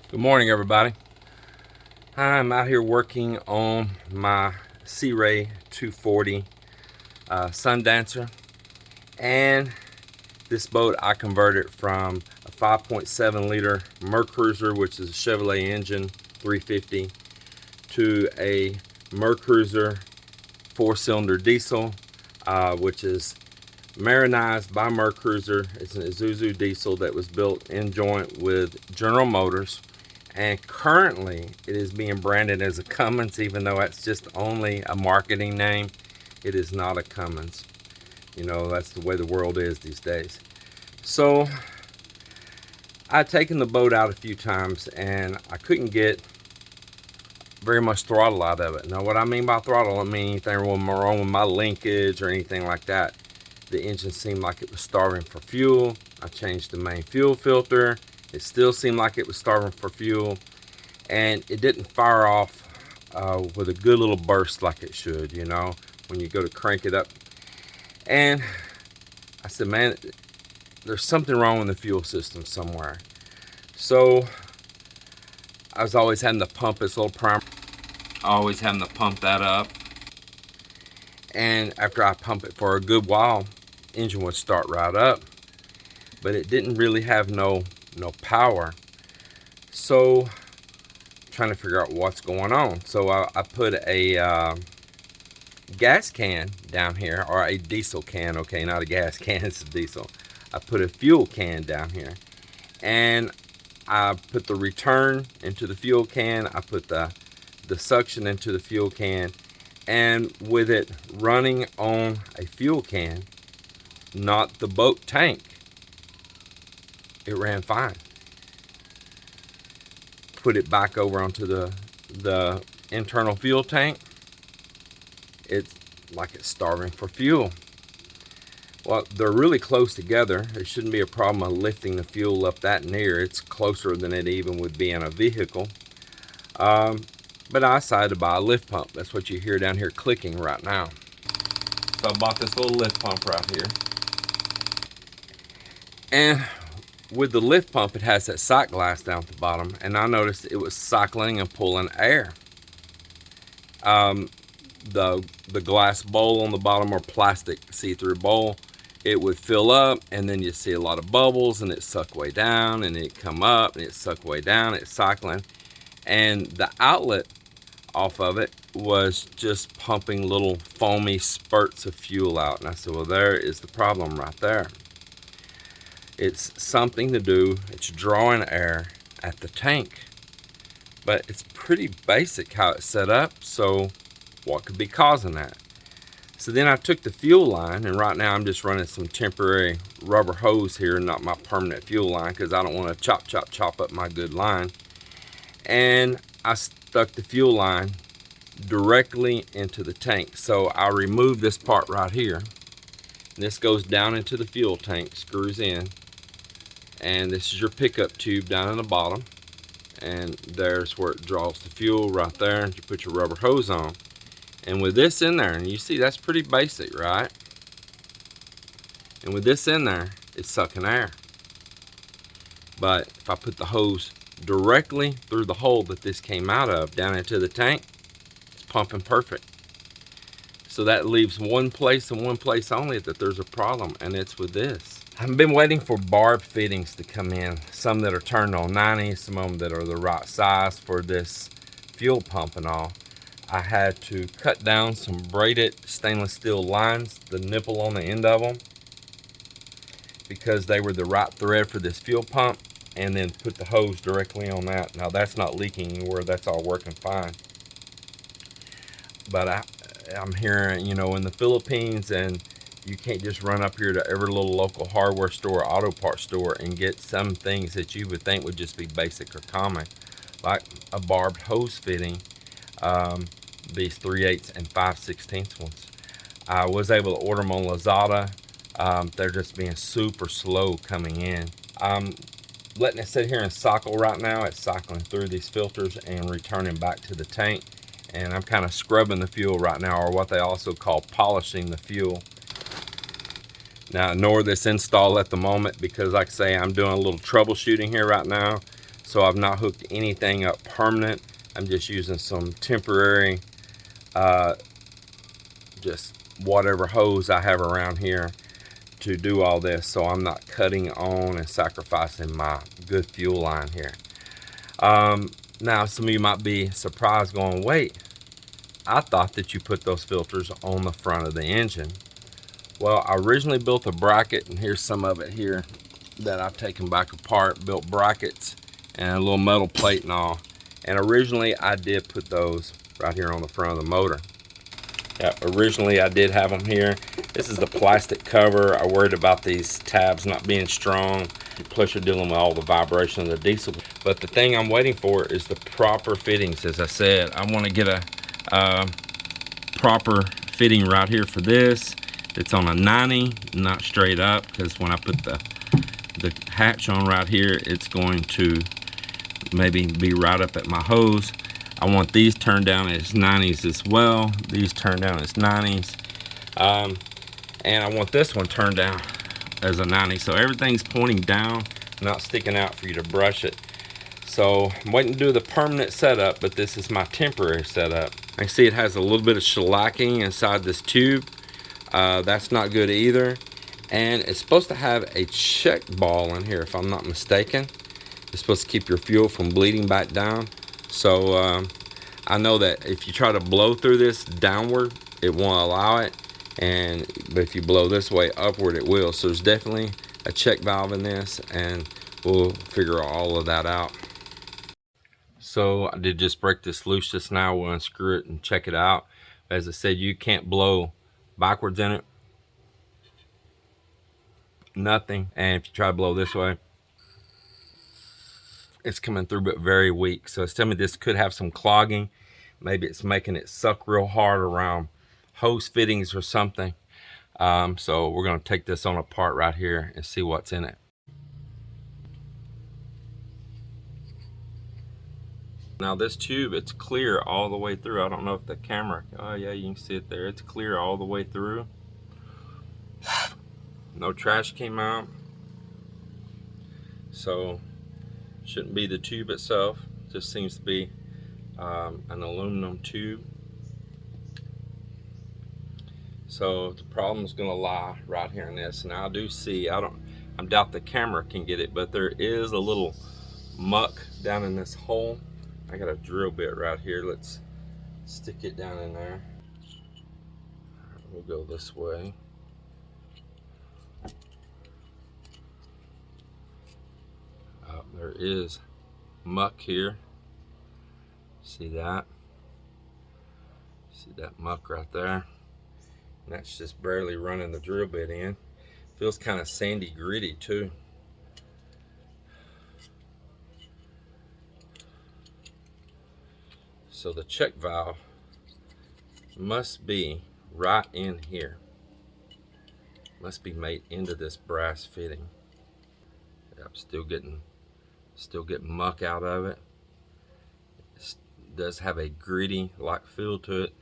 Good morning, everybody. I'm out here working on my Sea Ray 240 Sun Dancer, and this boat I converted from a 5.7 liter Mercruiser, which is a Chevrolet engine 350, to a Mercruiser 4-cylinder diesel, which is marinized by Mercruiser. It's an Isuzu diesel that was built in joint with General Motors, and currently it is being branded as a Cummins, even though that's just only a marketing name. It is not a Cummins. You know, that's the way the world is these days. So I'd taken the boat out a few times and I couldn't get very much throttle out of it. Now, what I mean by throttle, I don't mean anything wrong with my linkage or anything like that. The engine seemed like it was starving for fuel. I changed the main fuel filter. It still seemed like it was starving for fuel, and it didn't fire off with a good little burst like it should, you know, when you go to crank it up. And I said, man, there's something wrong with the fuel system somewhere. So I was always having to pump this little primer. Always having to pump that up. And after I pump it for a good while, engine would start right up, but it didn't really have no power. So trying to figure out what's going on. So I put a gas can down here, or a diesel can. Okay, not a gas can, it's a diesel. I put a fuel can down here, and I put the return into the fuel can. I put the suction into the fuel can, and with it running on a fuel can, not the boat tank, it ran fine. Put it back over onto the internal fuel tank. It's like it's starving for fuel. Well, they're really close together. It shouldn't be a problem of lifting the fuel up that near. It's closer than it even would be in a vehicle. But I decided to buy a lift pump. That's what you hear down here clicking right now. So I bought this little lift pump right here. And with the lift pump, it has that sight glass down at the bottom, and I noticed it was cycling and pulling air. The glass bowl on the bottom, or plastic see-through bowl, it would fill up, and then you see a lot of bubbles, and it suck way down, and it come up, and it suck way down. It's cycling, and the outlet off of it was just pumping little foamy spurts of fuel out. And I said, well, there is the problem right there. It's something to do, it's drawing air at the tank, but it's pretty basic how it's set up. So what could be causing that? So then I took the fuel line, and right now I'm just running some temporary rubber hose here, not my permanent fuel line, because I don't want to chop up my good line. And I stuck the fuel line directly into the tank. So I removed this part right here, and this goes down into the fuel tank, screws in, and this is your pickup tube down in the bottom, and there's where it draws the fuel right there, and you put your rubber hose on. And with this in there, and you see that's pretty basic, right? And with this in there, it's sucking air. But if I put the hose directly through the hole that this came out of down into the tank, it's pumping perfect. So that leaves one place and one place only that there's a problem, and it's with this. I've been waiting for barb fittings to come in, some that are turned on 90, some of them that are the right size for this fuel pump and all. I had to cut down some braided stainless steel lines, the nipple on the end of them, because they were the right thread for this fuel pump, and then put the hose directly on that. Now that's not leaking anywhere, that's all working fine. But I'm hearing, you know, in the Philippines, and you can't just run up here to every little local hardware store, auto parts store, and get some things that you would think would just be basic or common, like a barbed hose fitting, these 3/8 and 5/16 ones. I was able to order them on Lazada. They're just being super slow coming in. I'm letting it sit here and cycle right now. It's cycling through these filters and returning back to the tank. And I'm kind of scrubbing the fuel right now, or what they also call polishing the fuel. Now ignore this install at the moment, because like I say, I'm doing a little troubleshooting here right now. So I've not hooked anything up permanent. I'm just using some temporary, just whatever hose I have around here to do all this, so I'm not cutting on and sacrificing my good fuel line here. Now some of you might be surprised going, wait, I thought that you put those filters on the front of the engine. Well, I originally built a bracket, and here's some of it here that I've taken back apart, built brackets and a little metal plate and all. And originally I did put those right here on the front of the motor. Yeah, originally I did have them here. This is the plastic cover. I worried about these tabs not being strong. Plus you're dealing with all the vibration of the diesel. But the thing I'm waiting for is the proper fittings. As I said, I want to get a proper fitting right here for this. It's on a 90, not straight up, because when I put the hatch on right here, it's going to maybe be right up at my hose. I want these turned down as 90s as well. These turned down as 90s. And I want this one turned down as a 90. So everything's pointing down, not sticking out for you to brush it. So I'm waiting to do the permanent setup, but this is my temporary setup. I can see it has a little bit of shellacking inside this tube. That's not good either. And it's supposed to have a check ball in here, if I'm not mistaken. It's supposed to keep your fuel from bleeding back down. So I know that if you try to blow through this downward, it won't allow it. But if you blow this way upward, it will. So there's definitely a check valve in this, and we'll figure all of that out. So I did just break this loose just now. We'll unscrew it and check it out. As I said, you can't blow backwards in it. Nothing. And if you try to blow this way, it's coming through, but very weak. So it's telling me this could have some clogging. Maybe it's making it suck real hard around hose fittings or something. So we're going to take this on apart right here and see what's in it. Now this tube, it's clear all the way through. I don't know if the camera, oh yeah, you can see it there. It's clear all the way through. No trash came out. So shouldn't be the tube itself. Just seems to be an aluminum tube. So the problem is going to lie right here in this. Now I do see, I doubt the camera can get it, but there is a little muck down in this hole. I got a drill bit right here. Let's stick it down in there. We'll go this way. There is muck here. See that? See that muck right there? And that's just barely running the drill bit in. Feels kind of sandy, gritty too. So the check valve must be right in here. Must be made into this brass fitting. Yep, still getting muck out of it. It does have a gritty like feel to it,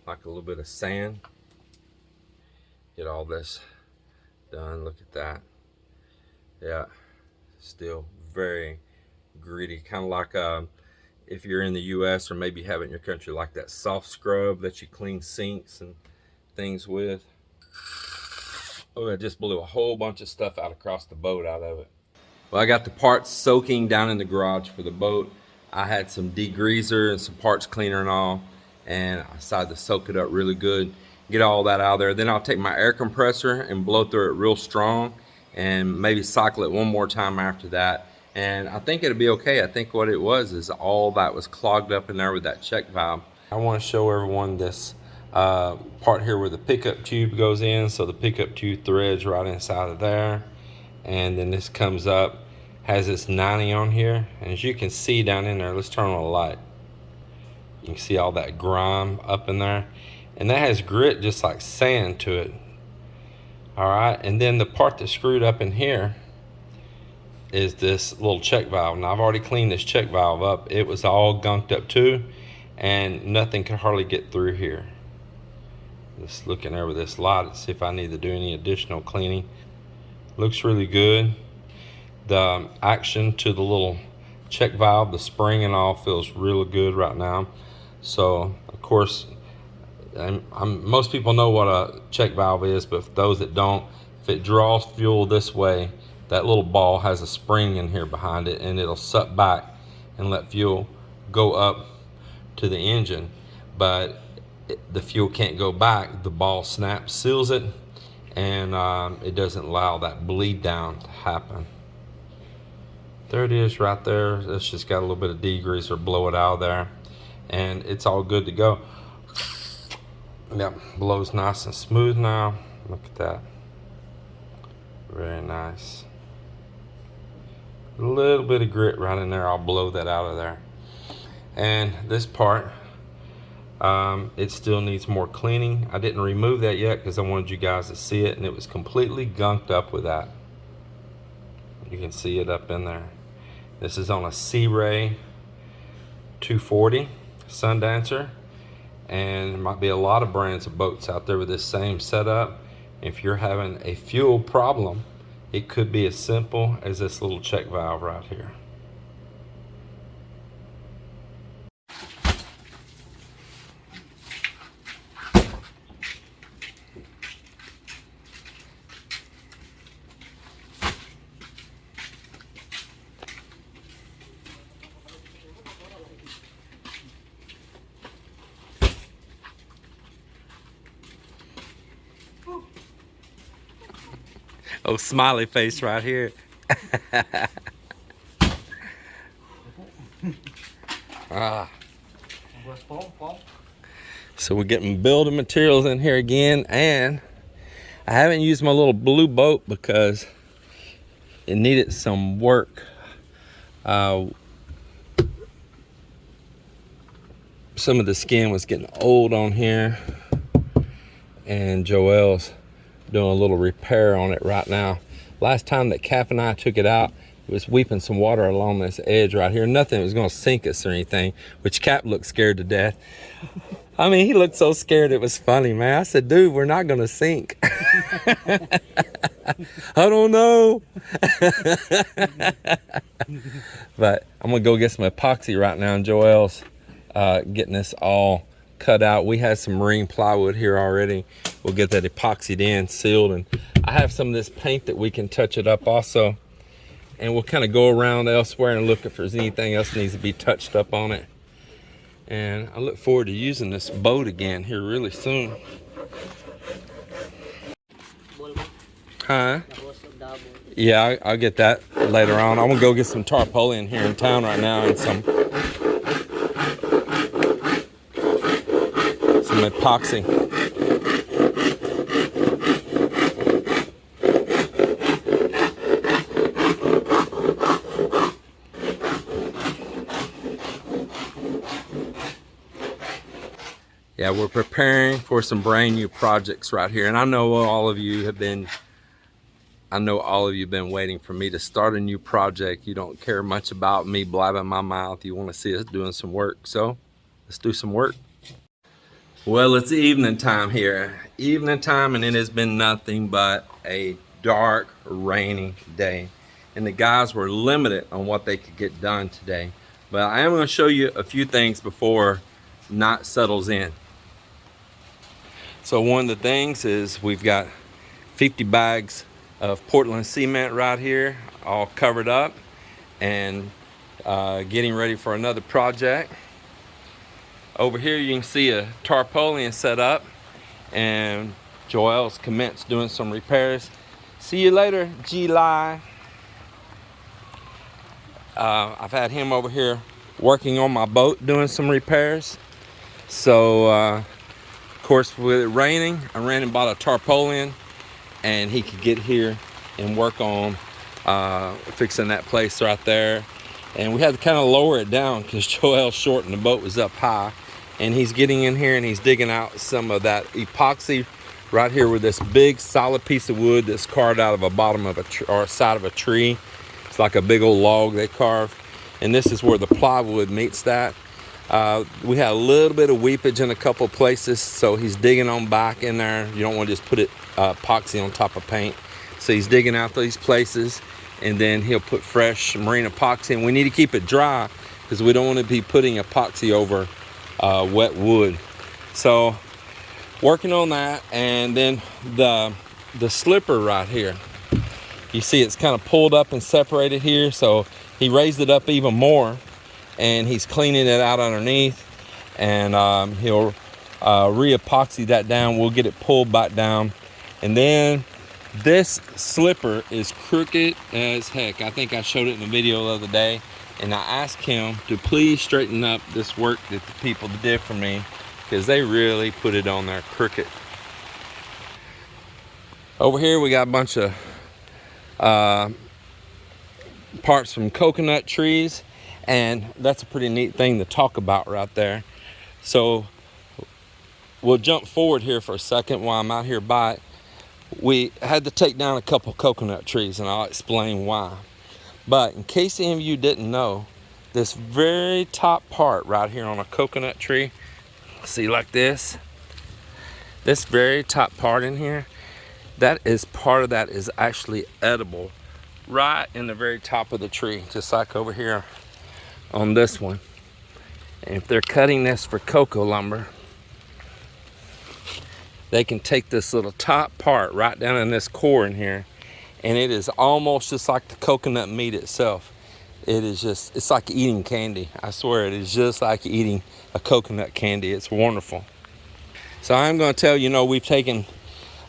like a little bit of sand. Get all this done. Look at that. Yeah, still very gritty, kind of like if you're in the US, or maybe you have it in your country, like that soft scrub that you clean sinks and things with. Oh, I just blew a whole bunch of stuff out across the boat out of it. Well, I got the parts soaking down in the garage for the boat. I had some degreaser and some parts cleaner and all, and I decided to soak it up really good, get all that out of there. Then I'll take my air compressor and blow through it real strong, and maybe cycle it one more time after that. And I think it'll be okay. I think what it was is all that was clogged up in there with that check valve. I want to show everyone this part here where the pickup tube goes in. So the pickup tube threads right inside of there. And then this comes up, has this 90 on here. And as you can see down in there, let's turn on the light. You can see all that grime up in there. And that has grit just like sand to it. All right, and then the part that's screwed up in here is this little check valve. Now I've already cleaned this check valve up. It was all gunked up too, and nothing could hardly get through here. Just looking over this light to see if I need to do any additional cleaning. Looks really good. The action to the little check valve, the spring and all, feels really good right now. So of course, most people know what a check valve is, but for those that don't, if it draws fuel this way, that little ball has a spring in here behind it, and it'll suck back and let fuel go up to the engine. But the fuel can't go back. The ball snaps, seals it, and it doesn't allow that bleed down to happen. There it is right there. It's just got a little bit of degreaser, blow it out of there, and it's all good to go. Yep, blows nice and smooth now. Look at that. Very nice. A little bit of grit right in there. I'll blow that out of there. And this part, it still needs more cleaning. I didn't remove that yet because I wanted you guys to see it, and it was completely gunked up with that. You can see it up in there. This is on a Sea Ray 240 Sundancer, and there might be a lot of brands of boats out there with this same setup. If you're having a fuel problem, it could be as simple as this little check valve right here. Oh, smiley face right here. So we're getting building materials in here again, and I haven't used my little blue boat because it needed some work. Some of the skin was getting old on here, and Joel's doing a little repair on it right now. Last time that Cap and I took it out, it was weeping some water along this edge right here. Nothing was going to sink us or anything, which Cap looked scared to death. I mean, he looked so scared it was funny, man. I said, dude, we're not going to sink. I don't know. But I'm going to go get some epoxy right now, and Joel's getting this all cut out. We had some marine plywood here already. We'll get that epoxied in, sealed, and I have some of this paint that we can touch it up also, and we'll kind of go around elsewhere and look if there's anything else that needs to be touched up on it. And I look forward to using this boat again here really soon. Huh? Yeah, I'll get that later on. I'm gonna go get some tarpaulin here in town right now, and some epoxy. Yeah, we're preparing for some brand new projects right here, and I know all of you have been waiting for me to start a new project. You don't care much about me blabbing my mouth. You want to see us doing some work, so let's do some work. Well, it's evening time here. Evening time, and it has been nothing but a dark, rainy day. And the guys were limited on what they could get done today. But I am going to show you a few things before night settles in. So one of the things is we've got 50 bags of Portland cement right here, all covered up and getting ready for another project. Over here you can see a tarpaulin set up, and Joel's commenced doing some repairs. See you later, G-Lie. I've had him over here working on my boat doing some repairs. So of course with it raining, I ran and bought a tarpaulin, and he could get here and work on fixing that place right there. And we had to kind of lower it down because Joel's short and the boat was up high. And he's getting in here and he's digging out some of that epoxy right here with this big solid piece of wood that's carved out of a bottom of a side of a tree. It's like a big old log they carved. And this is where the plywood meets that. We had a little bit of weepage in a couple places, so he's digging on back in there. You don't want to just put it epoxy on top of paint. So he's digging out these places, and then he'll put fresh marine epoxy, and we need to keep it dry because we don't want to be putting epoxy over wet wood. So working on that. And then the slipper right here, you see it's kind of pulled up and separated here, so he raised it up even more, and he's cleaning it out underneath, and he'll re-epoxy that down. We'll get it pulled back down. And then this slipper is crooked as heck. I think I showed it in the video the other day, and I asked him to please straighten up this work that the people did for me, because they really put it on there crooked. Over here we got a bunch of parts from coconut trees, and that's a pretty neat thing to talk about right there. So we'll jump forward here for a second while I'm out here by it. We had to take down a couple coconut trees, and I'll explain why. But in case any of you didn't know, this very top part right here on a coconut tree, see, like this very top part in here, that is part of that is actually edible right in the very top of the tree, just like over here on this one. And if they're cutting this for cocoa lumber, they can take this little top part right down in this core in here, and it is almost just like the coconut meat itself. It is just, it's like eating candy. I swear, it is just like eating a coconut candy. It's wonderful. So I'm going to tell you, we've taken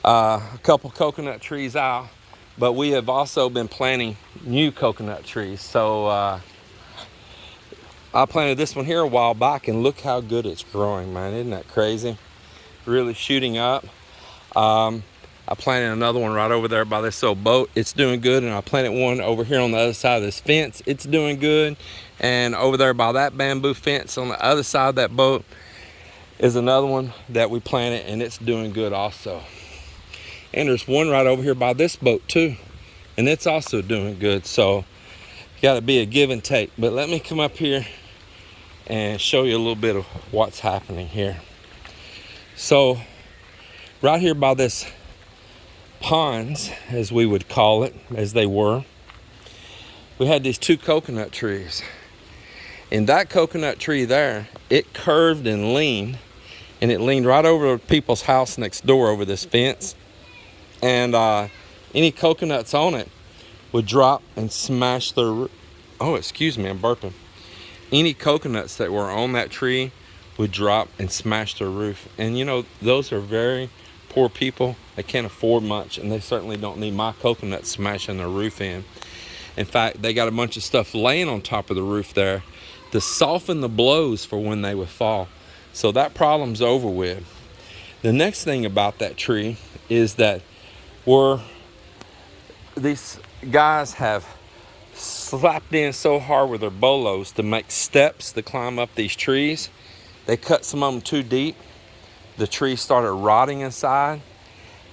a couple coconut trees out, but we have also been planting new coconut trees. So I planted this one here a while back, and look how good it's growing, man. Isn't that crazy? Really shooting up. I planted another one right over there by this old boat. It's doing good. And I planted one over here on the other side of this fence. It's doing good. And over there by that bamboo fence on the other side of that boat is another one that we planted, and it's doing good also. And there's one right over here by this boat too, and it's also doing good. So got to be a give and take. But let me come up here and show you a little bit of what's happening here. So right here by this ponds, as we would call it, as they were, we had these two coconut trees. And that coconut tree there, it curved and leaned, and it leaned right over people's house next door over this fence. And any coconuts on it would drop and smash their, oh, excuse me, I'm burping. Any coconuts that were on that tree would drop and smash their roof. And those are very poor people. They can't afford much, and they certainly don't need my coconuts smashing their roof in. In fact, they got a bunch of stuff laying on top of the roof there to soften the blows for when they would fall. So that problem's over with. The next thing about that tree is that these guys have slapped in so hard with their bolos to make steps to climb up these trees. They cut some of them too deep. The trees started rotting inside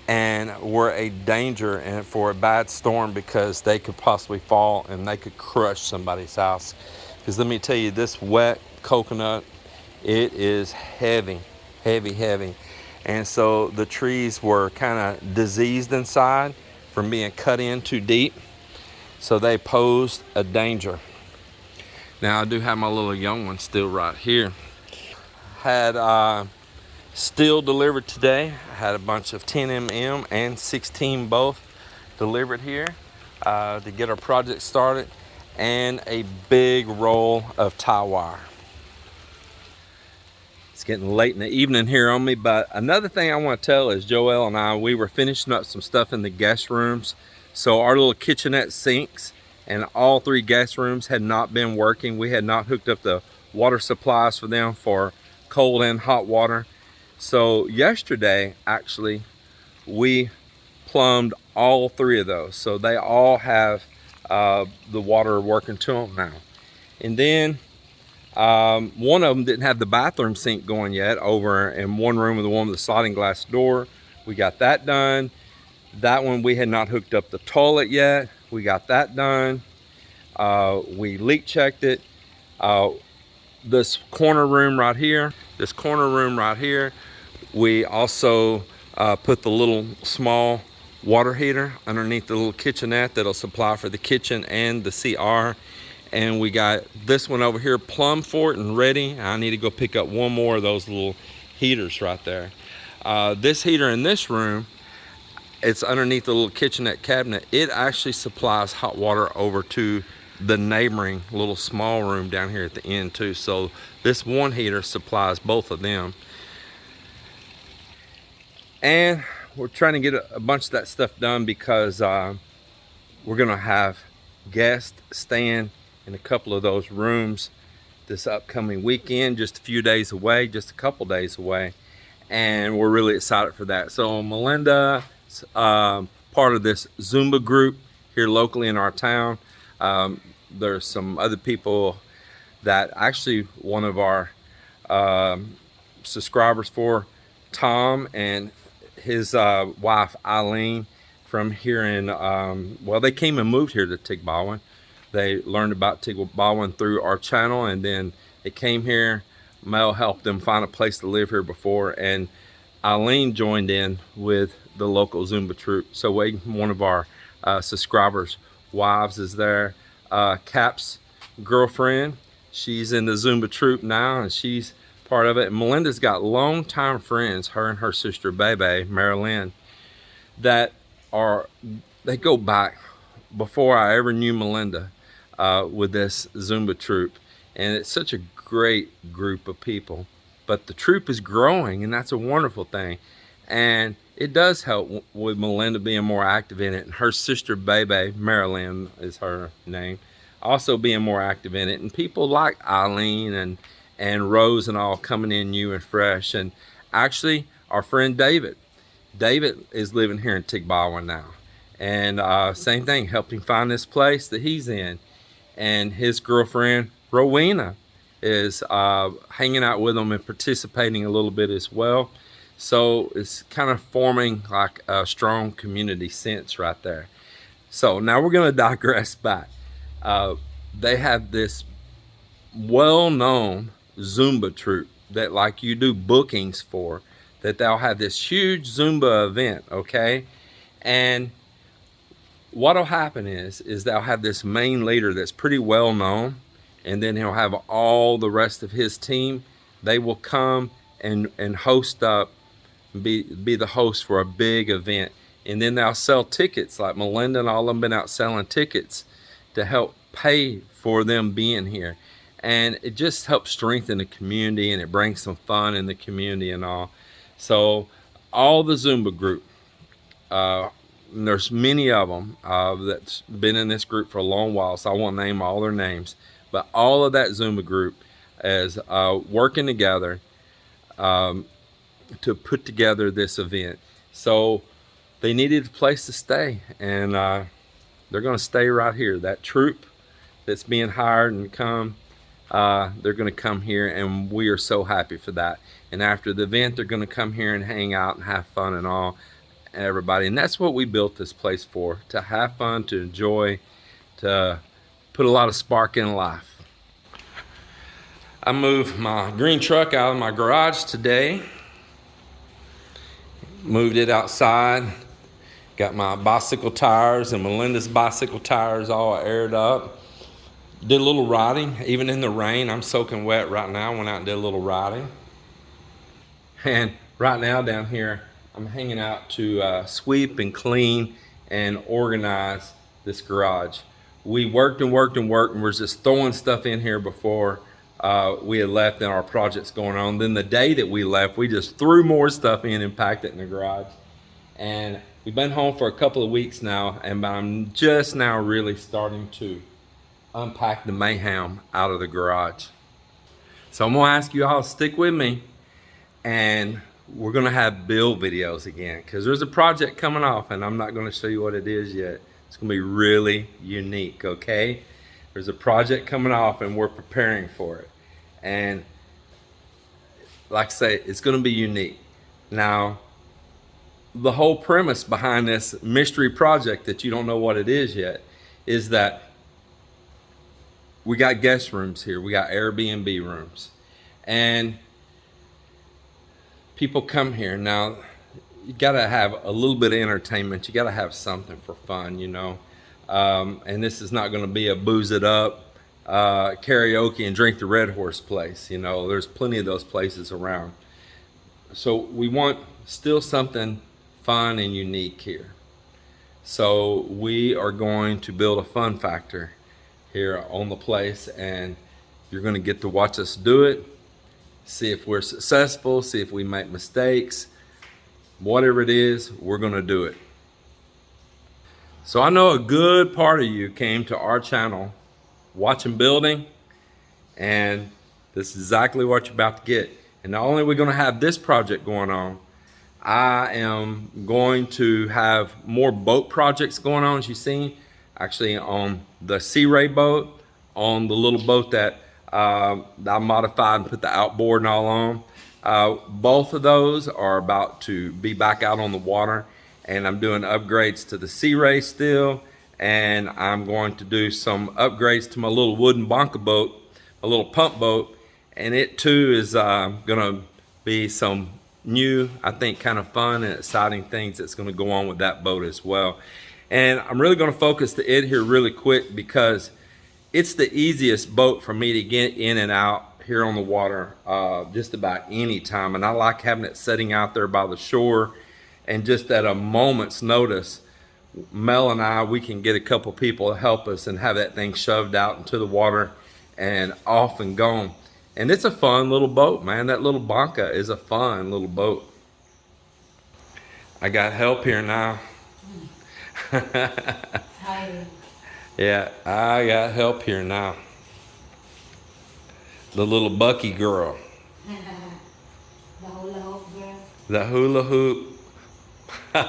and were a danger and for a bad storm, because they could possibly fall and they could crush somebody's house. Because let me tell you, this wet coconut, it is heavy, heavy, heavy. And so the trees were kind of diseased inside from being cut in too deep. So they posed a danger. Now I do have my little young one still right here. Had steel delivered today. I had a bunch of 10mm and 16 both delivered here to get our project started, and a big roll of tie wire. It's getting late in the evening here on me, but another thing I want to tell is Joel and I, we were finishing up some stuff in the guest rooms. So our little kitchenette sinks and all three guest rooms had not been working. We had not hooked up the water supplies for them for cold and hot water. So yesterday, actually, we plumbed all three of those. So they all have the water working to them now. And then one of them didn't have the bathroom sink going yet over in one room with the one with the sliding glass door. We got that done. That one we had not hooked up the toilet yet. We got that done. We leak checked it. This corner room right here, we also put the little small water heater underneath the little kitchenette that'll supply for the kitchen and the CR. And we got this one over here plumbed for it and ready. I need to go pick up one more of those little heaters right there. This heater in this room, it's underneath the little kitchenette cabinet. It actually supplies hot water over to the neighboring little small room down here at the end too. So this one heater supplies both of them. And we're trying to get a bunch of that stuff done because we're gonna have guests staying in a couple of those rooms this upcoming weekend, just a few days away, just a couple days away. And we're really excited for that. So Melinda, part of this Zumba group here locally in our town. There's some other people that actually one of our subscribers for, Tom and his wife Eileen from here in, well, they came and moved here to Tigbawan. They learned about Tigbawan through our channel, and then they came here. Mel helped them find a place to live here before, and Eileen joined in with the local Zumba troop. So one of our subscribers' wives is there. Cap's girlfriend, she's in the Zumba troop now, and she's part of it. And Melinda's got longtime friends, her and her sister Bebe, Marilyn, that they go back before I ever knew Melinda with this Zumba troop. And it's such a great group of people. But the troop is growing, and that's a wonderful thing. And it does help with Melinda being more active in it, and her sister Bebe, Marilyn is her name, also being more active in it. And people like Eileen and Rose and all coming in new and fresh. And actually our friend David is living here in Tigbawan now, and same thing, helped him find this place that he's in. And his girlfriend Rowena is hanging out with them and participating a little bit as well. So it's kind of forming like a strong community sense right there. So now we're going to digress back. They have this well-known Zumba troupe that, like, you do bookings for, that they'll have this huge Zumba event, okay? And what'll happen is they'll have this main leader that's pretty well known, and then he'll have all the rest of his team. They will come and host up, be the host for a big event. And then they'll sell tickets, like Melinda and all of them been out selling tickets to help pay for them being here. And it just helps strengthen the community, and it brings some fun in the community and all. So all the Zumba group, there's many of them that's been in this group for a long while, so I won't name all their names, but all of that Zumba group is working together to put together this event. So they needed a place to stay, and they're going to stay right here. That troop that's being hired and come, they're going to come here, and we are so happy for that. And after the event, they're going to come here and hang out and have fun and all, everybody. And that's what we built this place for, to have fun, to enjoy, to put a lot of spark in life. I moved my green truck out of my garage today, moved it outside, got my bicycle tires and Melinda's bicycle tires all aired up. Did a little riding, even in the rain. I'm soaking wet right now. Went out and did a little riding. And right now down here, I'm hanging out to sweep and clean and organize this garage. We worked and worked and worked, and we're just throwing stuff in here before we had left and our projects going on. Then the day that we left, we just threw more stuff in and packed it in the garage. And we've been home for a couple of weeks now, and I'm just now really starting to unpack the mayhem out of the garage. So I'm gonna ask you all to stick with me, and we're gonna have build videos again, because there's a project coming off, and I'm not gonna show you what it is yet. It's gonna be really unique, okay? There's a project coming off, and we're preparing for it. And like I say, it's gonna be unique. Now, the whole premise behind this mystery project that you don't know what it is yet is that we got guest rooms here. We got Airbnb rooms. And people come here. Now, you gotta have a little bit of entertainment. You gotta have something for fun, you know. And this is not gonna be a booze it up, karaoke and drink the Red Horse place. You know, there's plenty of those places around. So we want still something fun and unique here. So we are going to build a fun factor here on the place, and you're going to get to watch us do it, see if we're successful, see if we make mistakes. Whatever it is, we're going to do it. So I know a good part of you came to our channel watching building, and this is exactly what you're about to get. And not only are we going to have this project going on, I am going to have more boat projects going on, as you've seen, actually on the Sea Ray boat, on the little boat that I modified and put the outboard and all on. Both of those are about to be back out on the water, and I'm doing upgrades to the Sea Ray still, and I'm going to do some upgrades to my little wooden Bangka boat, a little pump boat, and it too is gonna be some new, I think, kind of fun and exciting things that's going to go on with that boat as well. And I'm really going to focus the it here really quick because it's the easiest boat for me to get in and out here on the water just about any time. And I like having it sitting out there by the shore, and just at a moment's notice, Mel and I, we can get a couple people to help us and have that thing shoved out into the water and off and gone. And it's a fun little boat, man. That little Bangka is a fun little boat. I got help here now. Yeah, I got help here now. The little Bucky girl. The hula hoop girl. The hula hoop.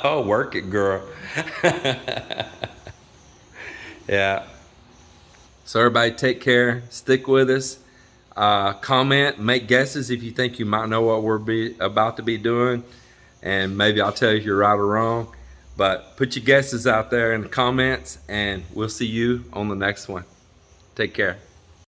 Oh, work it, girl. Yeah. So everybody take care. Stick with us. Comment, make guesses if you think you might know what we're about to be doing, and maybe I'll tell you if you're right or wrong. But put your guesses out there in the comments, and we'll see you on the next one. Take care.